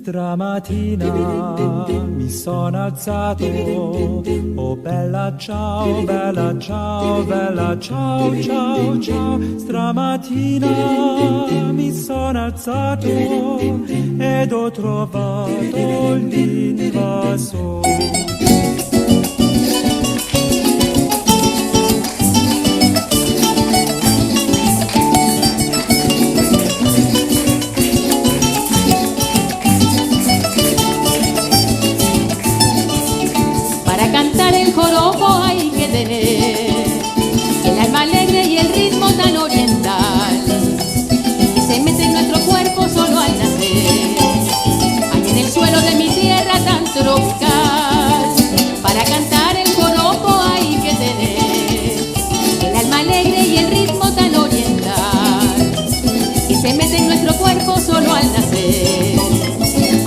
Stramattina mi sono alzato, oh bella ciao, bella ciao, bella ciao, ciao, ciao. Stramattina mi sono alzato ed ho trovato l'invasore. Joropo hay que tener el alma alegre y el ritmo tan oriental que se mete en nuestro cuerpo solo al nacer, allá en el suelo de mi tierra tan tropical. Para cantar el joropo hay que tener el alma alegre y el ritmo tan oriental que se mete en nuestro cuerpo solo al nacer,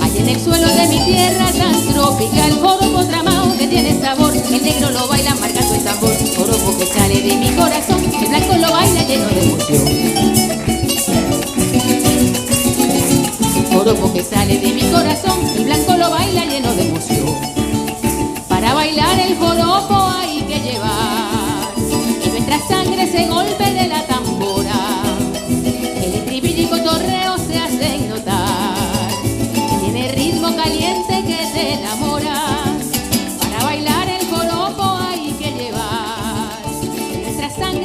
allá en el suelo de mi tierra tan tropical. Joropo tramao que tiene sabor, el negro lo baila marcando el tambor, joropo que sale de mi corazón, el blanco lo baila lleno de emoción. Joropo que sale de mi corazón, el blanco lo baila lleno de emoción. Para bailar el joropo hay que llevar en nuestra sangre ese golpe de la tambora, el estribillo y cotorreo se hacen notar, tiene ritmo caliente que te enamora.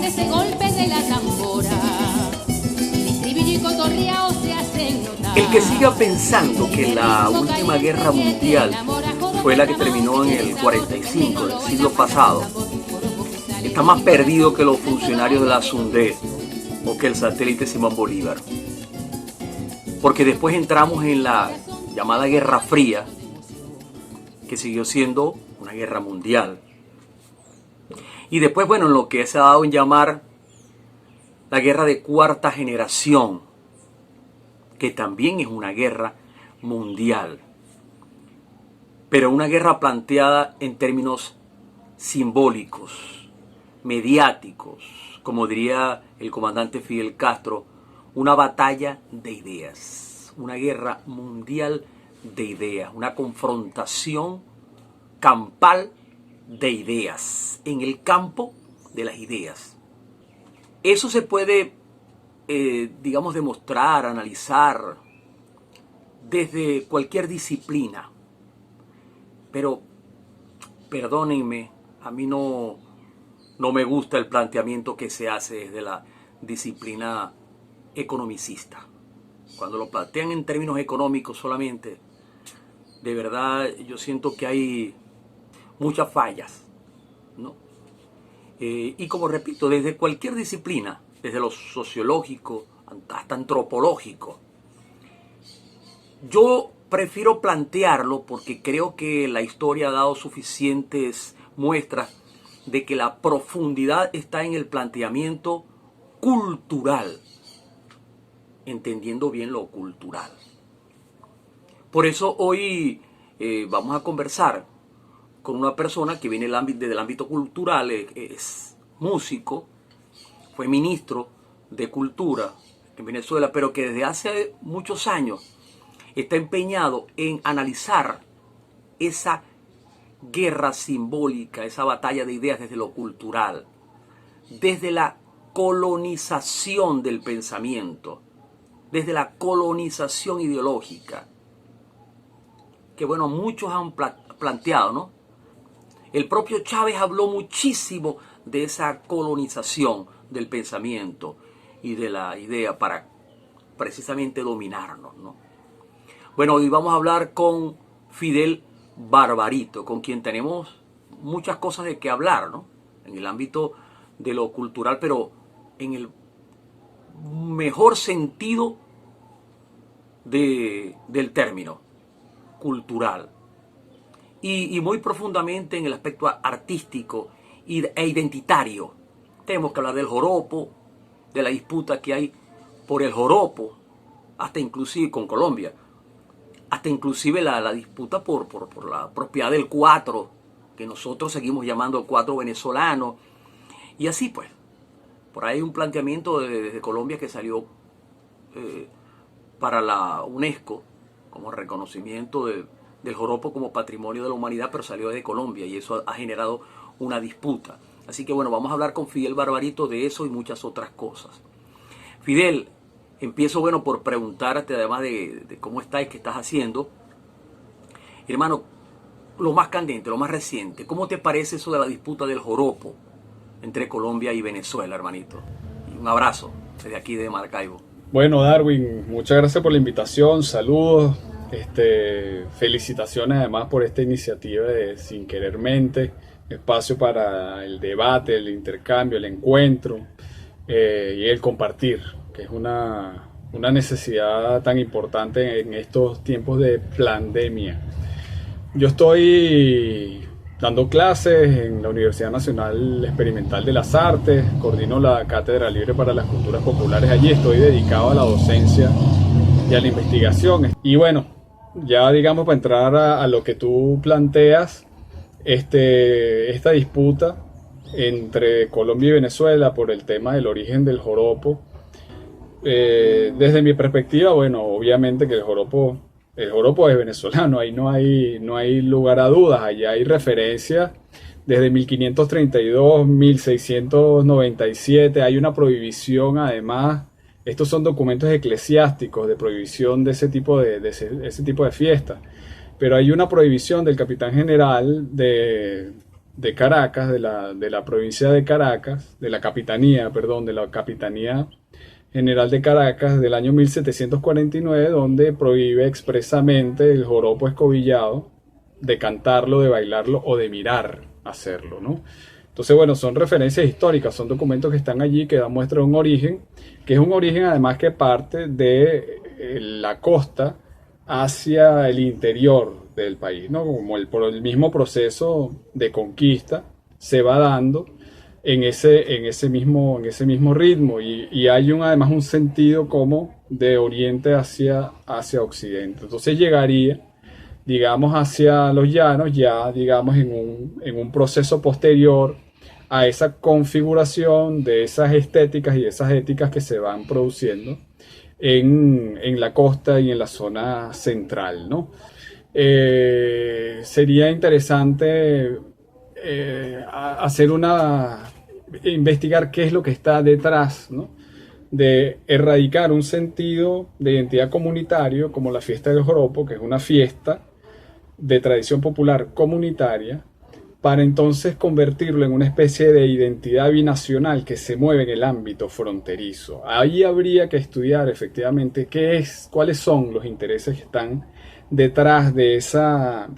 Ese golpe de la tambora, el estribillo y cotorreao se hacen notar. El que siga pensando que la última guerra mundial fue la que terminó en el 45 del siglo pasado, está más perdido que los funcionarios de la SUNDES o que el satélite Simón Bolívar. Porque después entramos en la llamada Guerra Fría, que siguió siendo una guerra mundial. Y después, bueno, en lo que se ha dado en llamar la guerra de cuarta generación, que también es una guerra mundial, pero una guerra planteada en términos simbólicos, mediáticos, como diría el comandante Fidel Castro, una batalla de ideas, una guerra mundial de ideas, una confrontación campal de ideas, en el campo de las ideas. Eso se puede, digamos, demostrar, analizar desde cualquier disciplina. Pero, perdónenme, a mí no me gusta el planteamiento que se hace desde la disciplina economicista. Cuando lo plantean en términos económicos solamente, de verdad yo siento que hay muchas fallas, ¿no? Y como repito, desde cualquier disciplina, desde lo sociológico hasta antropológico, yo prefiero plantearlo porque creo que la historia ha dado suficientes muestras de que la profundidad está en el planteamiento cultural, entendiendo bien lo cultural. Por eso hoy vamos a conversar con una persona que viene del ámbito cultural, es músico, fue ministro de Cultura en Venezuela, pero que desde hace muchos años está empeñado en analizar esa guerra simbólica, esa batalla de ideas desde lo cultural, desde la colonización del pensamiento, desde la colonización ideológica, que bueno, muchos han planteado, ¿no? El propio Chávez habló muchísimo de esa colonización del pensamiento y de la idea para precisamente dominarnos, ¿no? Bueno, hoy vamos a hablar con Fidel Barbarito, con quien tenemos muchas cosas de qué hablar, ¿no? En el ámbito de lo cultural, pero en el mejor sentido del término, cultural. Y muy profundamente en el aspecto artístico e identitario Tenemos que hablar del joropo, de la disputa que hay por el joropo, hasta inclusive con Colombia, hasta inclusive la disputa por la propiedad del 4, que nosotros seguimos llamando el 4 venezolano, y así pues. Por ahí hay un planteamiento desde Colombia que salió para la UNESCO como reconocimiento del joropo como patrimonio de la humanidad, pero salió desde Colombia y eso ha generado una disputa. Así que bueno, vamos a hablar con Fidel Barbarito de eso y muchas otras cosas. Fidel, empiezo bueno por preguntarte, además de cómo estás, qué estás haciendo. Hermano, lo más candente, lo más reciente, ¿cómo te parece eso de la disputa del joropo entre Colombia y Venezuela, hermanito? Y un abrazo desde aquí de Maracaibo. Bueno, Darwin, muchas gracias por la invitación, saludos, felicitaciones además por esta iniciativa de Sin Querer Mente, espacio para el debate, el intercambio, el encuentro y el compartir, que es una necesidad tan importante en estos tiempos de pandemia. Yo estoy dando clases en la Universidad Nacional Experimental de las Artes, coordino la Cátedra Libre para las Culturas Populares. Allí estoy dedicado a la docencia y a la investigación. Y bueno, ya digamos para entrar a lo que tú planteas, esta disputa entre Colombia y Venezuela por el tema del origen del joropo. Desde mi perspectiva, bueno, obviamente que el joropo es venezolano, ahí no hay lugar a dudas, allá hay referencias desde 1532, 1697, hay una prohibición además, estos son documentos eclesiásticos de prohibición de ese tipo de fiestas, pero hay una prohibición del capitán general de Caracas, de la provincia de Caracas, de la Capitanía General de Caracas del año 1749, donde prohíbe expresamente el joropo escobillado, de cantarlo, de bailarlo o de mirar hacerlo, ¿no? Entonces, bueno, son referencias históricas, son documentos que están allí, que dan muestra de un origen, que es un origen además que parte de la costa hacia el interior del país, ¿no? Como por el mismo proceso de conquista se va dando en ese mismo ritmo y hay además un sentido como de oriente hacia occidente. Entonces llegaría, digamos, hacia los llanos ya, digamos, en un proceso posterior a esa configuración de esas estéticas y esas éticas que se van produciendo en la costa y en la zona central, ¿no? Sería interesante investigar qué es lo que está detrás, ¿no? De erradicar un sentido de identidad comunitario como la fiesta del joropo, que es una fiesta de tradición popular comunitaria, para entonces convertirlo en una especie de identidad binacional que se mueve en el ámbito fronterizo. Ahí habría que estudiar efectivamente cuáles son los intereses que están detrás de ese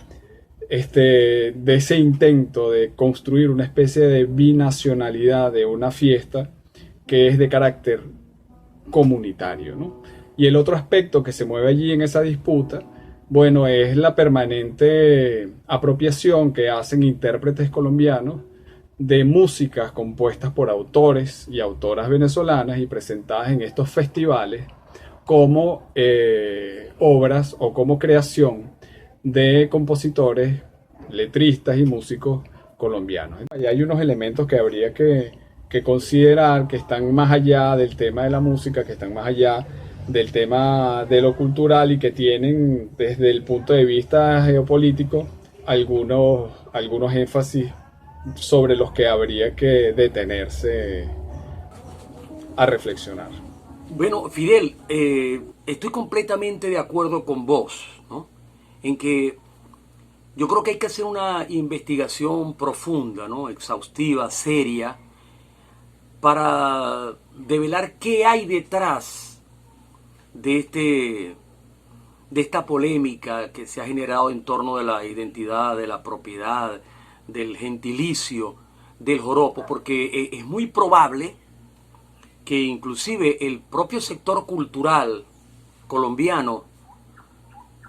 intento de construir una especie de binacionalidad de una fiesta que es de carácter comunitario, ¿no? Y el otro aspecto que se mueve allí en esa disputa, bueno, es la permanente apropiación que hacen intérpretes colombianos de músicas compuestas por autores y autoras venezolanas y presentadas en estos festivales como obras o como creación de compositores, letristas y músicos colombianos. Y hay unos elementos que habría que considerar, que están más allá del tema de la música, que están más allá del tema de lo cultural y que tienen desde el punto de vista geopolítico algunos énfasis sobre los que habría que detenerse a reflexionar. Bueno, Fidel, estoy completamente de acuerdo con vos, ¿no? En que yo creo que hay que hacer una investigación profunda, ¿no? Exhaustiva, seria, para develar qué hay detrás de esta polémica que se ha generado en torno de la identidad, de la propiedad, del gentilicio, del joropo, porque es muy probable que inclusive el propio sector cultural colombiano,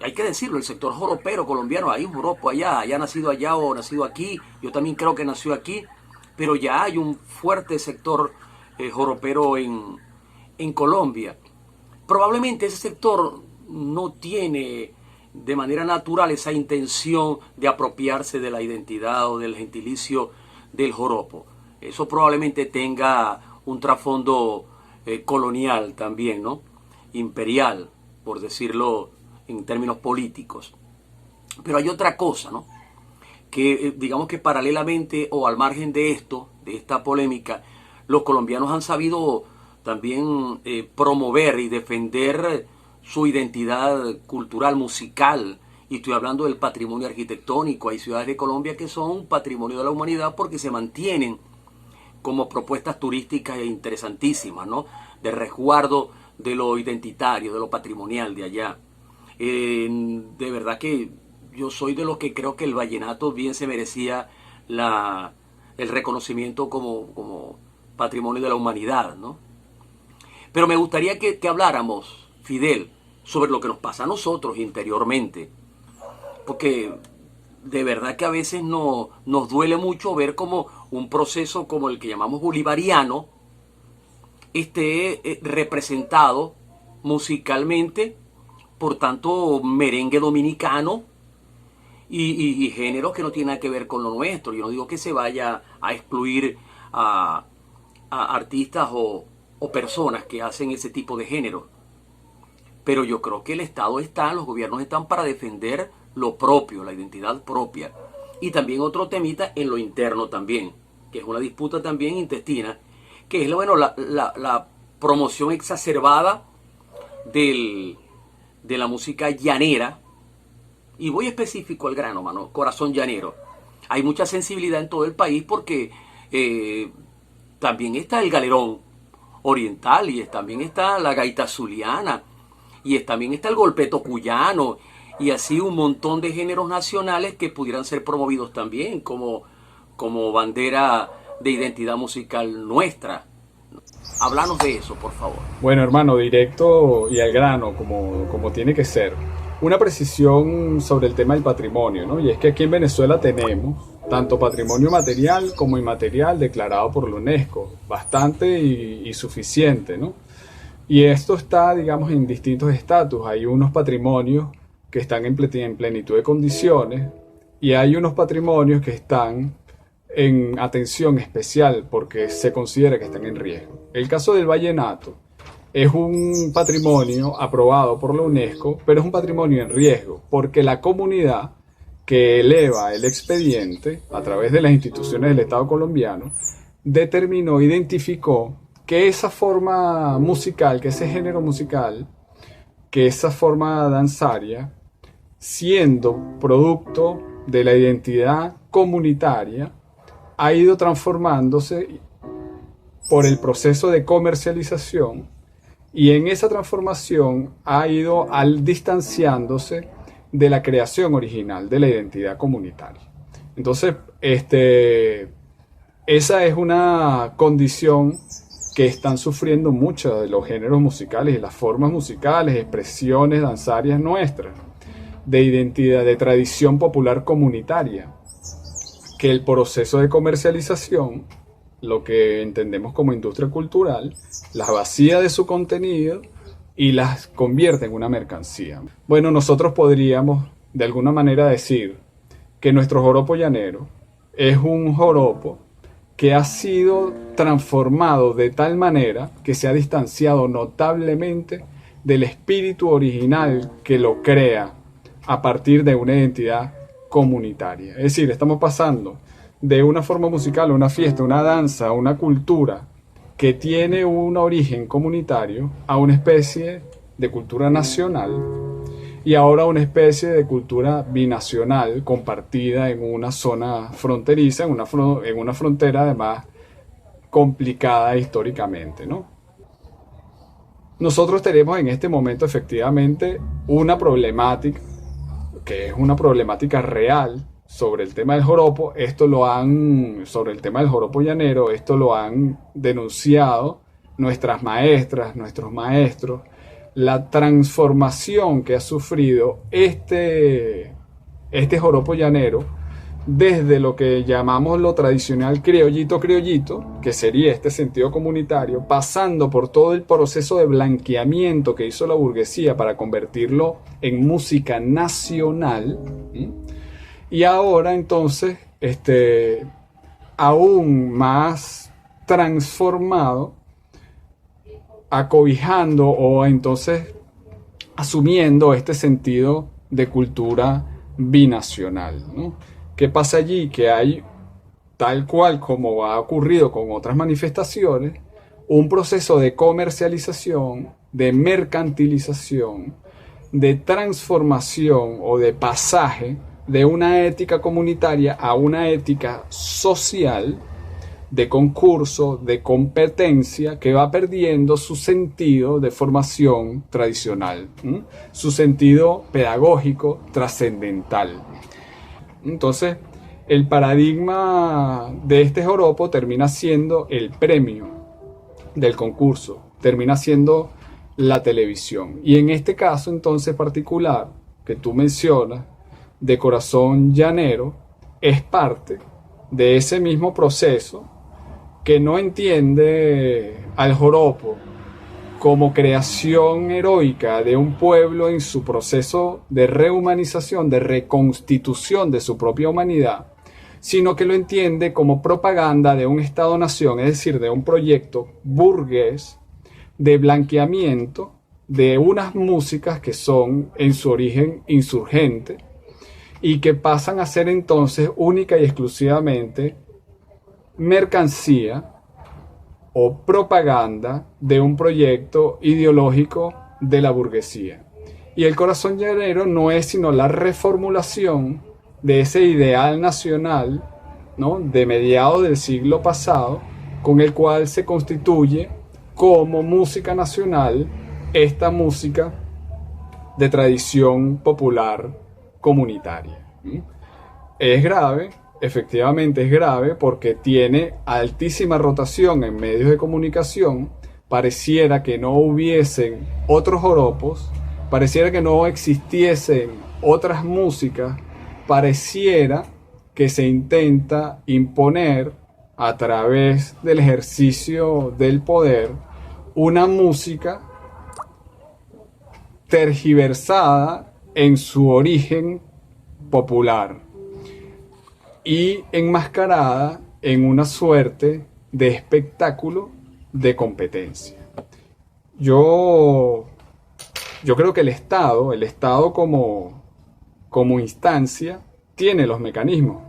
hay que decirlo, el sector joropero colombiano, hay un joropo allá, haya nacido allá o nacido aquí, yo también creo que nació aquí, pero ya hay un fuerte sector joropero en Colombia. Probablemente ese sector no tiene de manera natural esa intención de apropiarse de la identidad o del gentilicio del joropo. Eso probablemente tenga un trasfondo colonial también, ¿no? Imperial, por decirlo en términos políticos. Pero hay otra cosa, ¿no? Que digamos que paralelamente o al margen de esto, de esta polémica, los colombianos han sabido también promover y defender su identidad cultural, musical, y estoy hablando del patrimonio arquitectónico. Hay ciudades de Colombia que son patrimonio de la humanidad porque se mantienen como propuestas turísticas interesantísimas, ¿no? De resguardo de lo identitario, de lo patrimonial de allá. De verdad que yo soy de los que creo que el vallenato bien se merecía el reconocimiento como patrimonio de la humanidad, ¿no? Pero me gustaría que habláramos, Fidel, sobre lo que nos pasa a nosotros interiormente, porque de verdad que a veces nos duele mucho ver como un proceso como el que llamamos bolivariano esté representado musicalmente por tanto merengue dominicano y géneros que no tienen nada que ver con lo nuestro. Yo no digo que se vaya a excluir a artistas o personas que hacen ese tipo de género, pero yo creo que el Estado los gobiernos están para defender lo propio, la identidad propia. Y también otro temita en lo interno también, que es una disputa también intestina, que es la promoción exacerbada de la música llanera. Y voy específico al grano, mano, corazón llanero. Hay mucha sensibilidad en todo el país porque también está el galerón oriental, y también está la gaita zuliana, y también está el golpeto cuyano, y así un montón de géneros nacionales que pudieran ser promovidos también como bandera de identidad musical nuestra. Háblanos de eso, por favor. Bueno, hermano, directo y al grano, como tiene que ser. Una precisión sobre el tema del patrimonio, ¿no? Y es que aquí en Venezuela tenemos tanto patrimonio material como inmaterial declarado por la UNESCO, bastante y suficiente, ¿no? Y esto está, digamos, en distintos estatus. Hay unos patrimonios que están en plenitud de condiciones y hay unos patrimonios que están en atención especial porque se considera que están en riesgo. El caso del vallenato es un patrimonio aprobado por la UNESCO, pero es un patrimonio en riesgo porque la comunidad que eleva el expediente a través de las instituciones del Estado colombiano identificó que esa forma musical, que ese género musical, que esa forma danzaria, siendo producto de la identidad comunitaria, ha ido transformándose por el proceso de comercialización, y en esa transformación ha ido distanciándose de la creación original de la identidad comunitaria. Entonces, esa es una condición que están sufriendo muchos de los géneros musicales y las formas musicales, expresiones danzarias nuestras, de identidad, de tradición popular comunitaria, que el proceso de comercialización, lo que entendemos como industria cultural, las vacía de su contenido y las convierte en una mercancía. Bueno, nosotros podríamos de alguna manera decir que nuestro joropo llanero es un joropo que ha sido transformado de tal manera que se ha distanciado notablemente del espíritu original que lo crea a partir de una identidad comunitaria. Es decir, estamos pasando de una forma musical, una fiesta, una danza, una cultura que tiene un origen comunitario a una especie de cultura nacional y ahora una especie de cultura binacional compartida en una zona fronteriza, en una frontera además complicada históricamente, ¿no? Nosotros tenemos en este momento efectivamente una problemática, que es una problemática real sobre el tema del joropo. Sobre el tema del joropo llanero, esto lo han denunciado nuestras maestras, nuestros maestros, la transformación que ha sufrido este joropo llanero desde lo que llamamos lo tradicional criollito, que sería este sentido comunitario, pasando por todo el proceso de blanqueamiento que hizo la burguesía para convertirlo en música nacional, y ahora entonces aún más transformado, acobijando o entonces asumiendo este sentido de cultura binacional, ¿no? ¿Qué pasa allí? Que hay, tal cual como ha ocurrido con otras manifestaciones, un proceso de comercialización, de mercantilización, de transformación o de pasaje de una ética comunitaria a una ética social, de concurso, de competencia, que va perdiendo su sentido de formación tradicional, su sentido pedagógico trascendental. Entonces, el paradigma de este joropo termina siendo el premio del concurso, termina siendo la televisión. Y en este caso, entonces, particular, que tú mencionas, de Corazón Llanero, es parte de ese mismo proceso que no entiende al joropo como creación heroica de un pueblo en su proceso de rehumanización, de reconstitución de su propia humanidad, sino que lo entiende como propaganda de un Estado-nación, es decir, de un proyecto burgués de blanqueamiento de unas músicas que son en su origen insurgentes y que pasan a ser entonces única y exclusivamente mercancía o propaganda de un proyecto ideológico de la burguesía. Y el Corazón Llanero no es sino la reformulación de ese ideal nacional, ¿no?, de mediados del siglo pasado, con el cual se constituye como música nacional esta música de tradición popular comunitaria. Es grave. Efectivamente es grave porque tiene altísima rotación en medios de comunicación. Pareciera que no hubiesen otros joropos, pareciera que no existiesen otras músicas, pareciera que se intenta imponer a través del ejercicio del poder una música tergiversada en su origen popular y enmascarada en una suerte de espectáculo de competencia. Yo creo que el Estado como instancia tiene los mecanismos.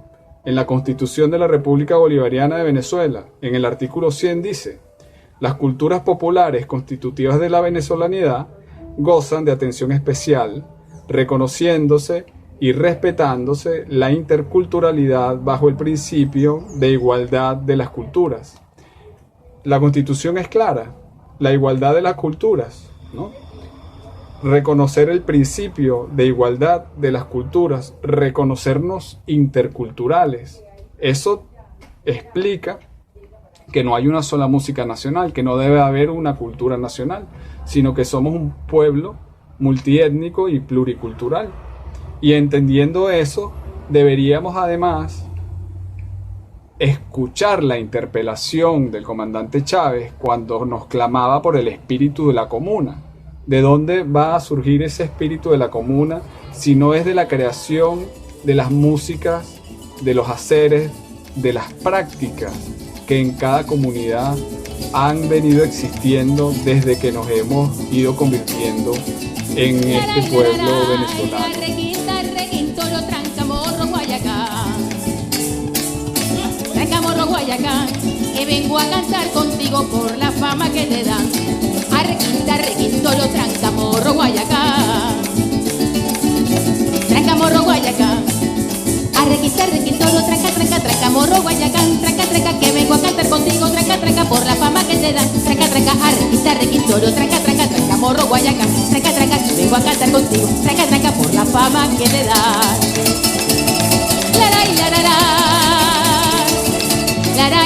En la Constitución de la República Bolivariana de Venezuela, en el artículo 100 dice: las culturas populares constitutivas de la venezolanidad gozan de atención especial, reconociéndose y respetándose la interculturalidad bajo el principio de igualdad de las culturas. La Constitución es clara, la igualdad de las culturas, ¿no? Reconocer el principio de igualdad de las culturas, reconocernos interculturales. Eso explica que no hay una sola música nacional, que no debe haber una cultura nacional, sino que somos un pueblo multiétnico y pluricultural. Y entendiendo eso, deberíamos además escuchar la interpelación del comandante Chávez cuando nos clamaba por el espíritu de la comuna. ¿De dónde va a surgir ese espíritu de la comuna si no es de la creación de las músicas, de los haceres, de las prácticas que en cada comunidad han venido existiendo desde que nos hemos ido convirtiendo en este pueblo venezolano? Trancamorro Guayacán, que vengo a cantar contigo por la fama que te dan. Arrequinta, requintoro, Trancamorro Guayacán. Trancamorro Guayacán. Arrequinta, requintoro, tranca, tranca, Trancamorro Guayacán. Tranca, tranca, que vengo a cantar contigo, tranca, tranca, por la fama que te dan. Tranca, tranca, arrequinta, requintoro, tranca, tranca, Trancamorro Guayacán. Tranca, tranca, que vengo a cantar contigo, tranca, tranca, por la fama que te dan. La la la la la. La la